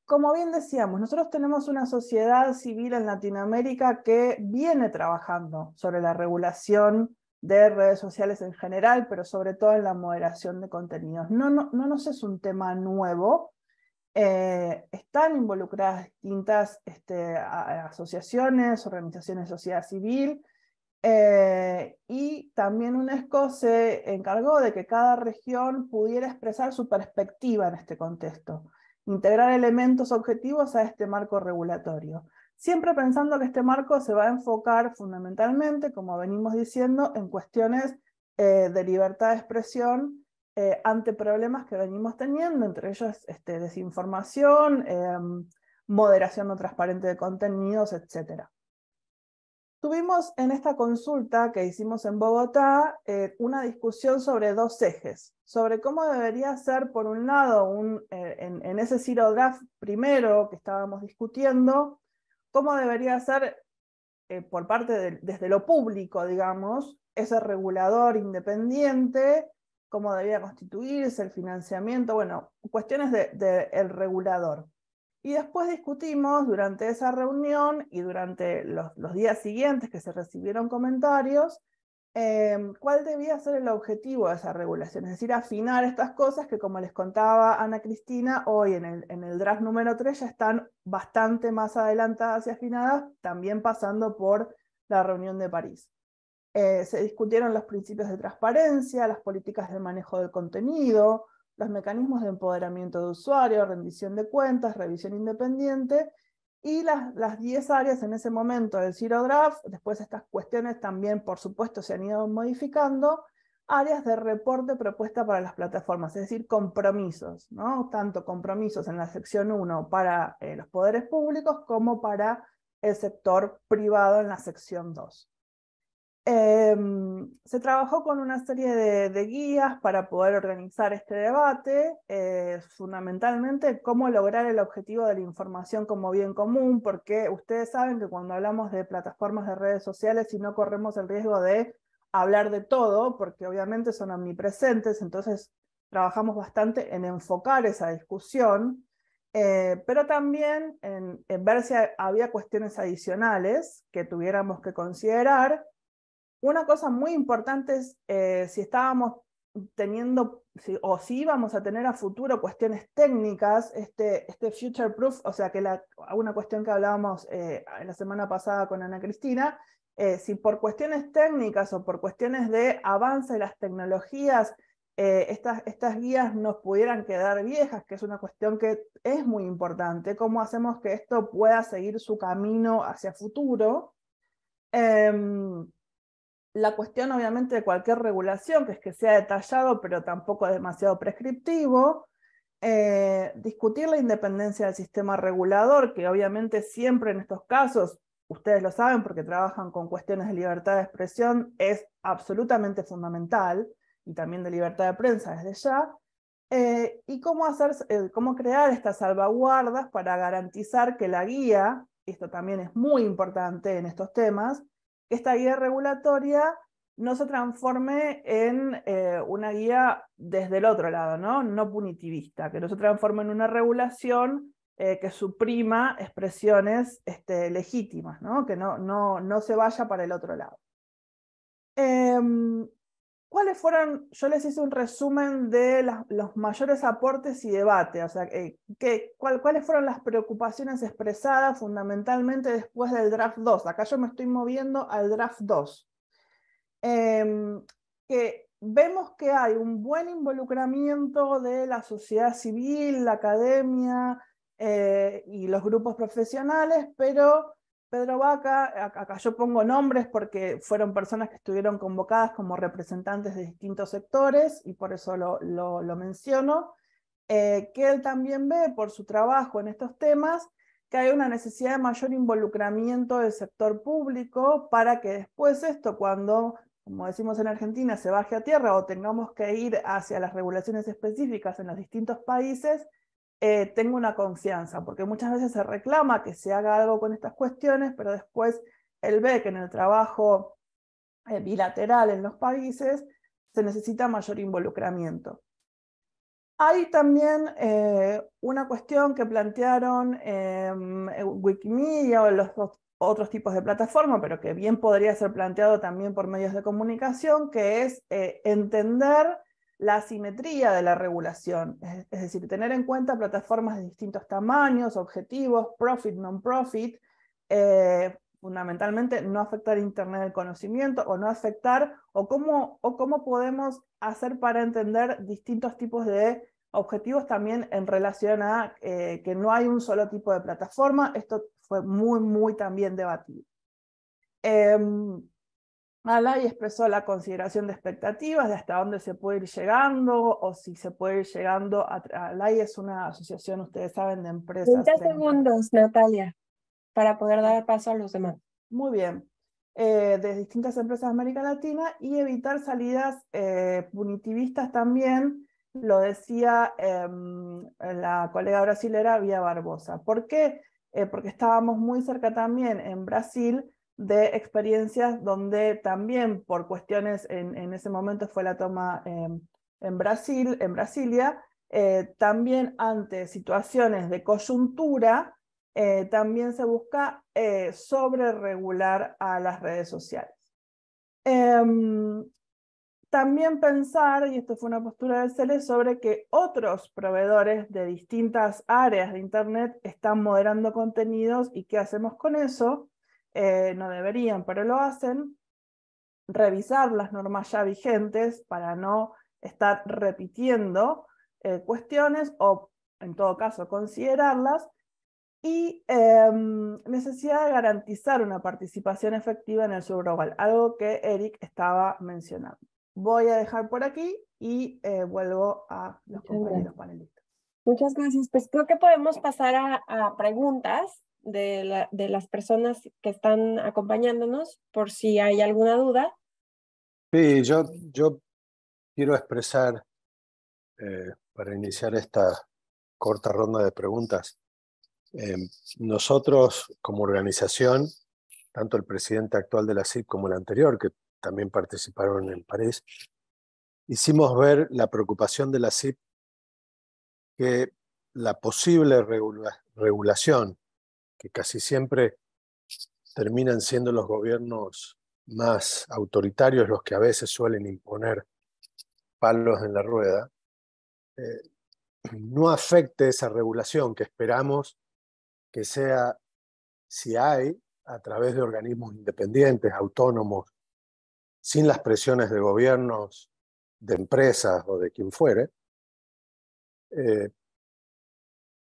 Como bien decíamos, nosotros tenemos una sociedad civil en Latinoamérica que viene trabajando sobre la regulación de redes sociales en general, pero sobre todo en la moderación de contenidos. No nos es un tema nuevo. Están involucradas distintas asociaciones, organizaciones de sociedad civil, y también UNESCO se encargó de que cada región pudiera expresar su perspectiva en este contexto, integrar elementos objetivos a este marco regulatorio, siempre pensando que este marco se va a enfocar fundamentalmente, como venimos diciendo, en cuestiones de libertad de expresión ante problemas que venimos teniendo, entre ellos desinformación, moderación no transparente de contenidos, etc. Tuvimos en esta consulta que hicimos en Bogotá una discusión sobre dos ejes, sobre cómo debería ser, por un lado, en ese Zero Draft primero que estábamos discutiendo, cómo debería ser por parte desde lo público, digamos, ese regulador independiente, cómo debía constituirse, el financiamiento, bueno, cuestiones del regulador. Y después discutimos durante esa reunión y durante los días siguientes que se recibieron comentarios, cuál debía ser el objetivo de esa regulación, es decir, afinar estas cosas que, como les contaba Ana Cristina, hoy en el draft número 3 ya están bastante más adelantadas y afinadas, también pasando por la reunión de París. Se discutieron los principios de transparencia, las políticas de manejo del contenido, los mecanismos de empoderamiento de usuario, rendición de cuentas, revisión independiente, y las 10 áreas en ese momento del Zero Draft. Después estas cuestiones también, por supuesto, se han ido modificando. Áreas de reporte propuesta para las plataformas, es decir, compromisos, ¿no? Tanto compromisos en la sección 1 para los poderes públicos como para el sector privado en la sección 2. Se trabajó con una serie de guías para poder organizar este debate, fundamentalmente cómo lograr el objetivo de la información como bien común, porque ustedes saben que cuando hablamos de plataformas de redes sociales, si no corremos el riesgo de hablar de todo, porque obviamente son omnipresentes, entonces trabajamos bastante en enfocar esa discusión, pero también en ver si había cuestiones adicionales que tuviéramos que considerar. Una cosa muy importante es si estábamos teniendo, o si íbamos a tener a futuro cuestiones técnicas, este future proof, o sea, que una cuestión que hablábamos la semana pasada con Ana Cristina, si por cuestiones técnicas o por cuestiones de avance de las tecnologías, estas guías nos pudieran quedar viejas, que es una cuestión que es muy importante, cómo hacemos que esto pueda seguir su camino hacia futuro. La cuestión, obviamente, de cualquier regulación, que es que sea detallado, pero tampoco demasiado prescriptivo. Discutir la independencia del sistema regulador, que obviamente siempre en estos casos, ustedes lo saben porque trabajan con cuestiones de libertad de expresión, es absolutamente fundamental, y también de libertad de prensa desde ya. Y cómo crear estas salvaguardas para garantizar que la guía, esto también es muy importante en estos temas, esta guía regulatoria no se transforme en una guía desde el otro lado, no punitivista, que no se transforme en una regulación que suprima expresiones legítimas, que no se vaya para el otro lado. ¿Cuáles fueron? Yo les hice un resumen de los mayores aportes y debates, o sea, ¿cuáles fueron las preocupaciones expresadas fundamentalmente después del draft 2? Acá yo me estoy moviendo al draft 2. Que vemos que hay un buen involucramiento de la sociedad civil, la academia y los grupos profesionales, pero Pedro Vaca, acá yo pongo nombres porque fueron personas que estuvieron convocadas como representantes de distintos sectores, y por eso lo menciono, que él también ve por su trabajo en estos temas que hay una necesidad de mayor involucramiento del sector público para que después esto, cuando, como decimos en Argentina, se baje a tierra o tengamos que ir hacia las regulaciones específicas en los distintos países, tengo una confianza, porque muchas veces se reclama que se haga algo con estas cuestiones, pero después él ve que en el trabajo bilateral en los países se necesita mayor involucramiento. Hay también una cuestión que plantearon Wikimedia o los otros tipos de plataformas, pero que bien podría ser planteado también por medios de comunicación, que es entender la asimetría de la regulación, es decir, tener en cuenta plataformas de distintos tamaños, objetivos, profit, non-profit, fundamentalmente no afectar Internet del conocimiento, o no afectar, o cómo podemos hacer para entender distintos tipos de objetivos también en relación a que no hay un solo tipo de plataforma. Esto fue muy también debatido. Alay expresó la consideración de expectativas, de hasta dónde se puede ir llegando, o si se puede ir llegando Alay es una asociación, ustedes saben, de empresas. 30 segundos, Natalia, para poder dar paso a los demás. Muy bien. De distintas empresas de América Latina, y evitar salidas punitivistas también, lo decía la colega brasilera Bia Barbosa. ¿Por qué? Porque estábamos muy cerca también en Brasil de experiencias donde también por cuestiones, en ese momento fue la toma en Brasilia, también ante situaciones de coyuntura, también se busca sobre regular a las redes sociales. También pensar, y esto fue una postura del CELE, sobre que otros proveedores de distintas áreas de Internet están moderando contenidos y qué hacemos con eso. No deberían, pero lo hacen. Revisar las normas ya vigentes para no estar repitiendo cuestiones o, en todo caso, considerarlas. Y necesidad de garantizar una participación efectiva en el subglobal, algo que Eric estaba mencionando. Voy a dejar por aquí y vuelvo a los compañeros panelistas. Muchas gracias. Pues creo que podemos pasar a preguntas de las personas que están acompañándonos, por si hay alguna duda. Sí, yo quiero expresar, para iniciar esta corta ronda de preguntas, nosotros como organización, tanto el presidente actual de la CIP como el anterior, que también participaron en París, hicimos ver la preocupación de la CIP que la posible regulación, que casi siempre terminan siendo los gobiernos más autoritarios los que a veces suelen imponer palos en la rueda, no afecte esa regulación que esperamos que sea, si hay, a través de organismos independientes, autónomos, sin las presiones de gobiernos, de empresas o de quien fuere, que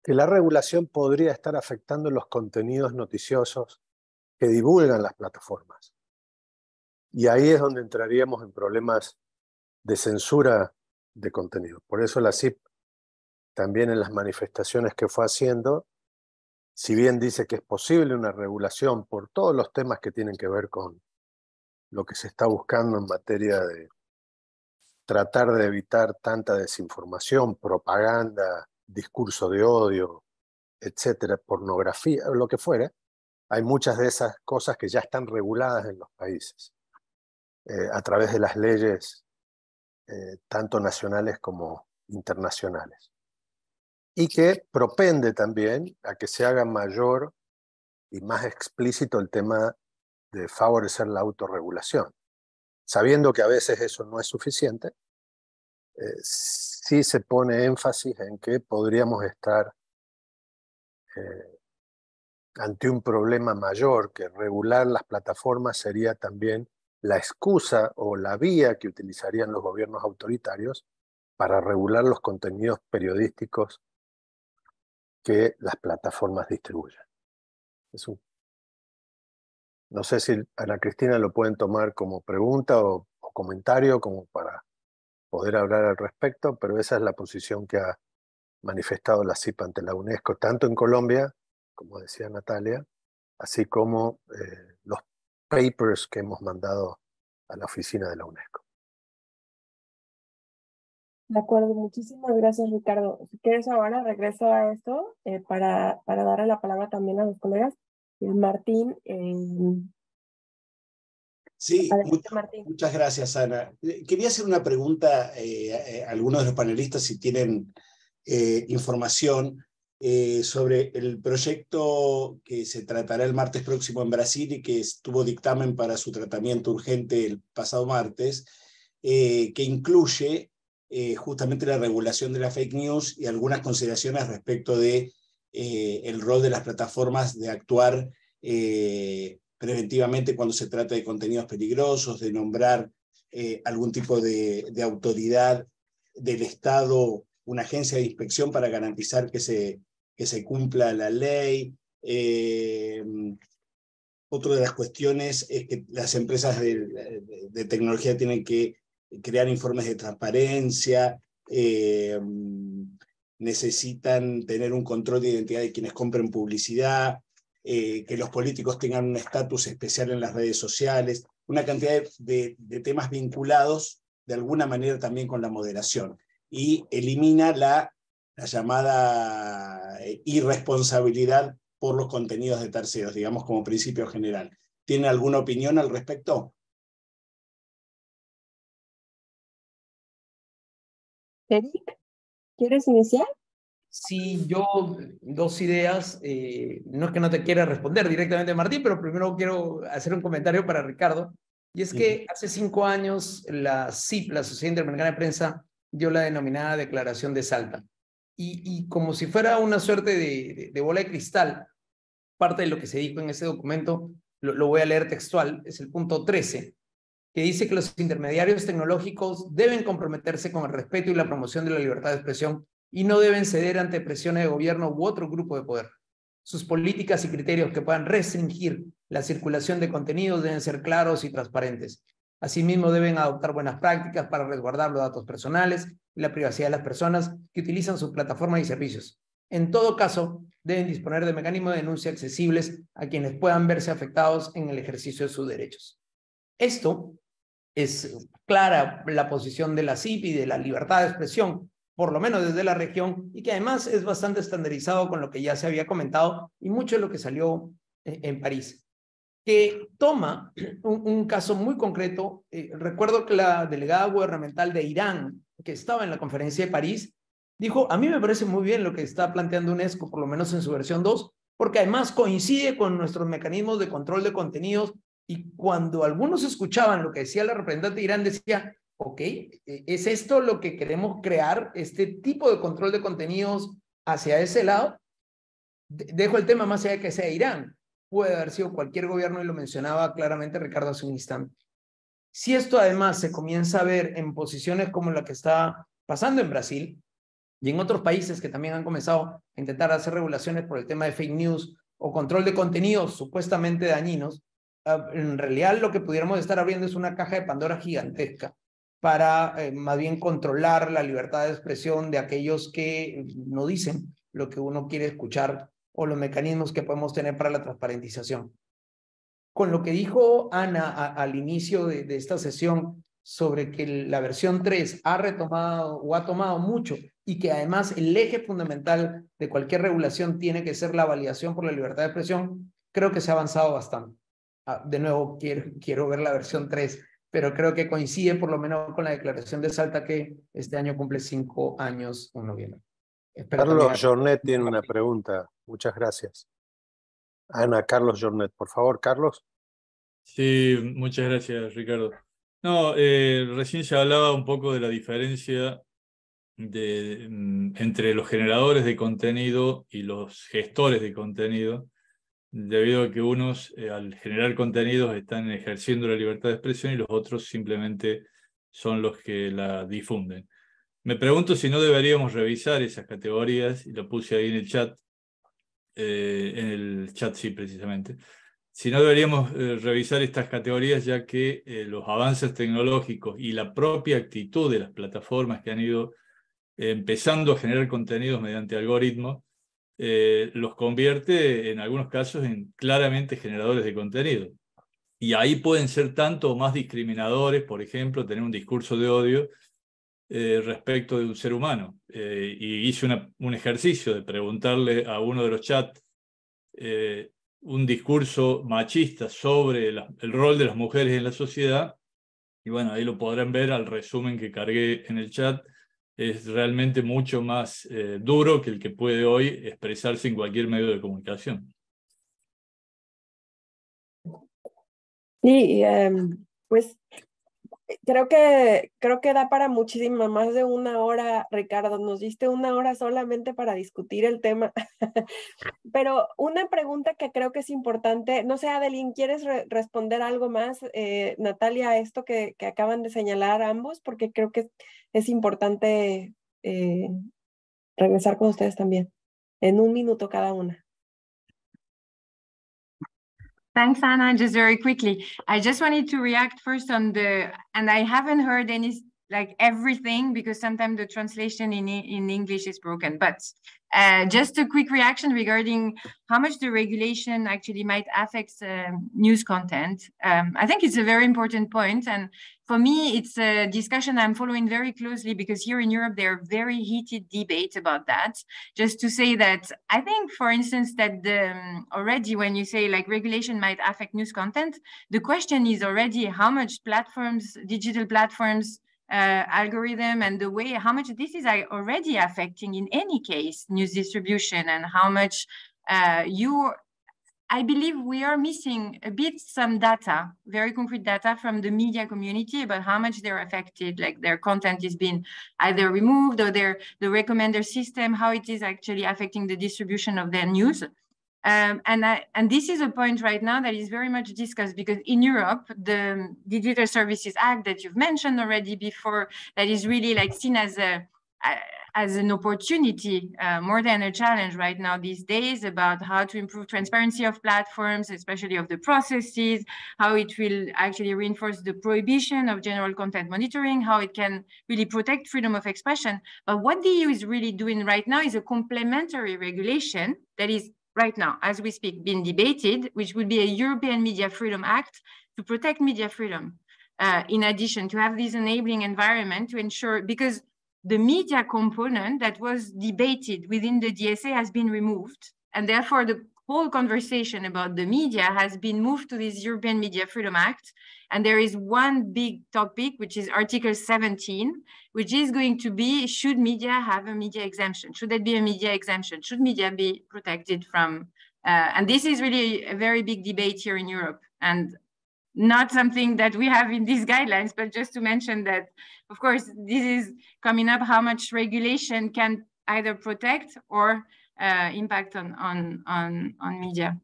la regulación podría estar afectando los contenidos noticiosos que divulgan las plataformas. Y ahí es donde entraríamos en problemas de censura de contenido. Por eso la CIP, también en las manifestaciones que fue haciendo, si bien dice que es posible una regulación por todos los temas que tienen que ver con lo que se está buscando en materia de tratar de evitar tanta desinformación, propaganda, discurso de odio, etcétera, pornografía, o lo que fuere, hay muchas de esas cosas que ya están reguladas en los países a través de las leyes tanto nacionales como internacionales. Y que propende también a que se haga mayor y más explícito el tema de favorecer la autorregulación. Sabiendo que a veces eso no es suficiente, sí se pone énfasis en que podríamos estar ante un problema mayor, que regular las plataformas sería también la excusa o la vía que utilizarían los gobiernos autoritarios para regular los contenidos periodísticos que las plataformas distribuyen. No sé si Ana Cristina lo pueden tomar como pregunta o comentario como para poder hablar al respecto, pero esa es la posición que ha manifestado la CIP ante la UNESCO, tanto en Colombia, como decía Natalia, así como los papers que hemos mandado a la oficina de la UNESCO. De acuerdo, muchísimas gracias, Ricardo. Si quieres ahora regreso a esto para darle la palabra también a los colegas. Martín. Sí, Martín. Muchas gracias, Ana. Quería hacer una pregunta a algunos de los panelistas si tienen información sobre el proyecto que se tratará el martes próximo en Brasil y que tuvo dictamen para su tratamiento urgente el pasado martes, que incluye justamente la regulación de la fake news y algunas consideraciones respecto de el rol de las plataformas de actuar preventivamente cuando se trata de contenidos peligrosos, de nombrar algún tipo de autoridad del Estado, una agencia de inspección para garantizar que se cumpla la ley. Otra de las cuestiones es que las empresas de tecnología tienen que crear informes de transparencia, necesitan tener un control de identidad de quienes compren publicidad, que los políticos tengan un estatus especial en las redes sociales, una cantidad de temas vinculados de alguna manera también con la moderación, y elimina la llamada irresponsabilidad por los contenidos de terceros, digamos como principio general. ¿Tiene alguna opinión al respecto? Eric, ¿quieres iniciar? Sí, yo dos ideas, no es que no te quiera responder directamente, Martín, pero primero quiero hacer un comentario para Ricardo. Y es que hace 5 años la SIP, la Sociedad Interamericana de Prensa, dio la denominada Declaración de Salta. Y como si fuera una suerte de bola de cristal, parte de lo que se dijo en ese documento, lo voy a leer textual, es el punto 13, que dice que los intermediarios tecnológicos deben comprometerse con el respeto y la promoción de la libertad de expresión y no deben ceder ante presiones de gobierno u otro grupo de poder. Sus políticas y criterios que puedan restringir la circulación de contenidos deben ser claros y transparentes. Asimismo, deben adoptar buenas prácticas para resguardar los datos personales y la privacidad de las personas que utilizan sus plataformas y servicios. En todo caso, deben disponer de mecanismos de denuncia accesibles a quienes puedan verse afectados en el ejercicio de sus derechos. Esto es clara la posición de la CIP y de la libertad de expresión, por lo menos desde la región, y que además es bastante estandarizado con lo que ya se había comentado y mucho de lo que salió en París, que toma un caso muy concreto. Recuerdo que la delegada gubernamental de Irán, que estaba en la conferencia de París, dijo, a mí me parece muy bien lo que está planteando UNESCO, por lo menos en su versión 2, porque además coincide con nuestros mecanismos de control de contenidos. Y cuando algunos escuchaban lo que decía la representante de Irán, decía, ok, ¿es esto lo que queremos crear, este tipo de control de contenidos hacia ese lado? Dejo el tema más allá de que sea Irán. Puede haber sido cualquier gobierno, y lo mencionaba claramente Ricardo hace un instante. Si esto además se comienza a ver en posiciones como la que está pasando en Brasil y en otros países que también han comenzado a intentar hacer regulaciones por el tema de fake news o control de contenidos supuestamente dañinos, en realidad lo que pudiéramos estar abriendo es una caja de Pandora gigantesca para más bien controlar la libertad de expresión de aquellos que no dicen lo que uno quiere escuchar o los mecanismos que podemos tener para la transparentización. Con lo que dijo Ana al inicio de esta sesión sobre que la versión 3 ha retomado o ha tomado mucho y que además el eje fundamental de cualquier regulación tiene que ser la validación por la libertad de expresión, creo que se ha avanzado bastante. De nuevo, quiero ver la versión 3, pero creo que coincide por lo menos con la declaración de Salta, que este año cumple 5 años en noviembre. Carlos Jornet tiene una pregunta. Muchas gracias. Ana, Carlos Jornet, por favor, Carlos. Sí, muchas gracias, Ricardo. No, recién se hablaba un poco de la diferencia entre los generadores de contenido y los gestores de contenido, debido a que unos al generar contenidos están ejerciendo la libertad de expresión y los otros simplemente son los que la difunden. Me pregunto si no deberíamos revisar esas categorías, y lo puse ahí en el chat, sí, precisamente. Si no deberíamos revisar estas categorías, ya que los avances tecnológicos y la propia actitud de las plataformas que han ido empezando a generar contenidos mediante algoritmos, los convierte en algunos casos en claramente generadores de contenido. Y ahí pueden ser tanto o más discriminadores, por ejemplo, tener un discurso de odio respecto de un ser humano. Y hice un ejercicio de preguntarle a uno de los chats un discurso machista sobre el rol de las mujeres en la sociedad, y bueno, ahí lo podrán ver al resumen que cargué en el chat. Es realmente mucho más duro que el que puede hoy expresarse en cualquier medio de comunicación. Sí, pues creo que da para muchísima, más de 1 hora, Ricardo. Nos diste 1 hora solamente para discutir el tema. Pero una pregunta que creo que es importante, no sé, Adeline, ¿quieres responder algo más, Natalia, a esto que acaban de señalar ambos? Porque creo que es importante regresar con ustedes también, en 1 minuto cada una. Thanks, Anna. Just very quickly, I just wanted to react first on and I haven't heard any, like everything, because sometimes the translation in English is broken, but just a quick reaction regarding how much the regulation actually might affect news content. I think it's a very important point, and for me, it's a discussion I'm following very closely, because here in Europe, there are very heated debates about that. Just to say that I think, for instance, that already when you say like regulation might affect news content, the question is already how much platforms, digital platforms, algorithm, and the way how much this is already affecting in any case news distribution, and how much I believe we are missing a bit some data, very concrete data from the media community about how much they're affected, like their content is being either removed or the recommender system, how it is actually affecting the distribution of their news. And this is a point right now that is very much discussed, because in Europe, the Digital Services Act that you've mentioned already before, that is really like seen as an opportunity more than a challenge right now these days, about how to improve transparency of platforms, especially of the processes, how it will actually reinforce the prohibition of general content monitoring, how it can really protect freedom of expression. But what the EU is really doing right now is a complementary regulation that is right now, as we speak, being debated, which would be a European Media Freedom Act to protect media freedom. In addition, to have this enabling environment to ensure, because the media component that was debated within the DSA has been removed, and therefore the whole conversation about the media has been moved to this European Media Freedom Act. And there is one big topic, which is Article 17, which is going to be, should media have a media exemption? Should there be a media exemption? Should media be protected from, and this is really a very big debate here in Europe, and not something that we have in these guidelines, but just to mention that, of course, this is coming up, how much regulation can either protect or impact on media.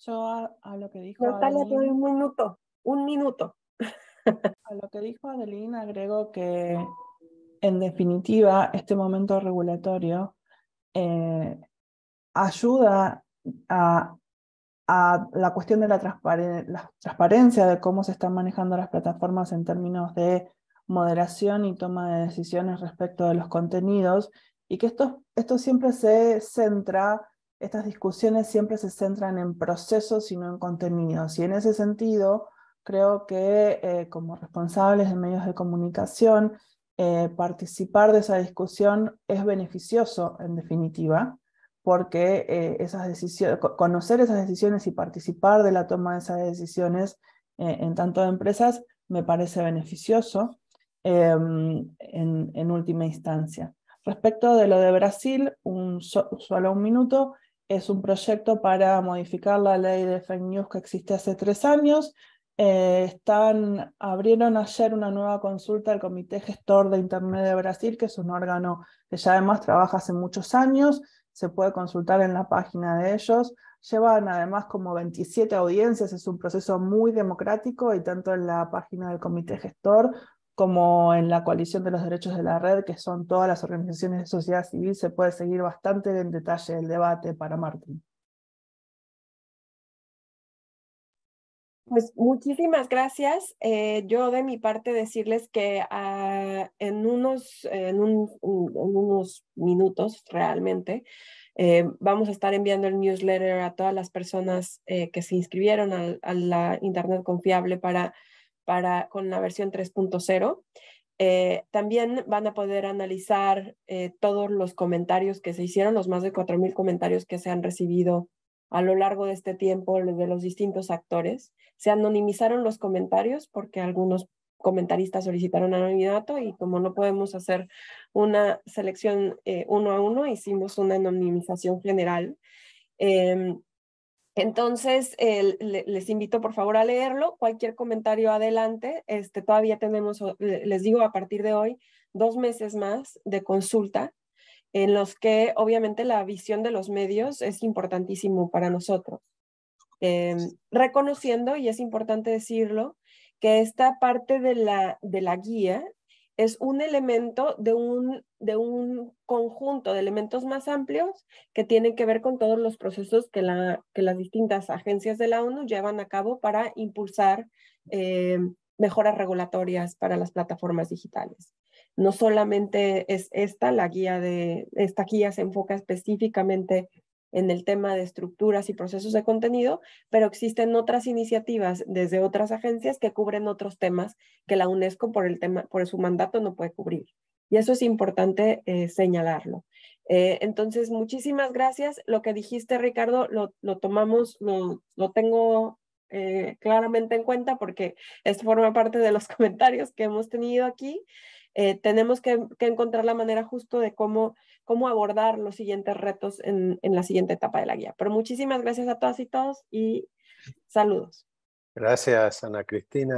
Yo a lo que dijo Natalia, te doy Adeline, un minuto. a lo que dijo Adeline agrego que, en definitiva, este momento regulatorio ayuda a la cuestión de la transparencia de cómo se están manejando las plataformas en términos de moderación y toma de decisiones respecto de los contenidos, y que esto siempre se centra, estas discusiones siempre se centran en procesos y no en contenidos. Y en ese sentido, creo que como responsables de medios de comunicación, participar de esa discusión es beneficioso en definitiva, porque conocer esas decisiones y participar de la toma de esas decisiones en tanto de empresas me parece beneficioso en última instancia. Respecto de lo de Brasil, solo un minuto, es un proyecto para modificar la ley de fake news que existe hace 3 años. Abrieron ayer una nueva consulta al Comité Gestor de Internet de Brasil, que es un órgano que ya además trabaja hace muchos años, se puede consultar en la página de ellos. Llevan además como 27 audiencias, es un proceso muy democrático, y tanto en la página del Comité Gestor como en la Coalición de los Derechos de la Red, que son todas las organizaciones de sociedad civil, se puede seguir bastante en detalle el debate para Martín. Pues muchísimas gracias. Yo de mi parte decirles que en unos minutos realmente vamos a estar enviando el newsletter a todas las personas que se inscribieron a la Internet Confiable con la versión 3.0. También van a poder analizar todos los comentarios que se hicieron, los más de 4,000 comentarios que se han recibido a lo largo de este tiempo de los distintos actores. Se anonimizaron los comentarios porque algunos comentaristas solicitaron anonimato, y como no podemos hacer una selección uno a uno, hicimos una anonimización general. Entonces, les invito por favor a leerlo. Cualquier comentario adelante. Todavía tenemos, les digo, a partir de hoy, 2 meses más de consulta, en los que obviamente la visión de los medios es importantísimo para nosotros. Reconociendo, y es importante decirlo, que esta parte de la guía es un elemento de un conjunto de elementos más amplios que tienen que ver con todos los procesos que las distintas agencias de la ONU llevan a cabo para impulsar mejoras regulatorias para las plataformas digitales. No solamente es esta guía se enfoca específicamente en el tema de estructuras y procesos de contenido, pero existen otras iniciativas desde otras agencias que cubren otros temas que la UNESCO por su mandato no puede cubrir. Y eso es importante señalarlo. Entonces, muchísimas gracias. Lo que dijiste, Ricardo, lo tomamos, lo tengo claramente en cuenta, porque esto forma parte de los comentarios que hemos tenido aquí. tenemos que encontrar la manera justo de cómo abordar los siguientes retos en la siguiente etapa de la guía. Pero muchísimas gracias a todas y todos y saludos. Gracias, Ana Cristina.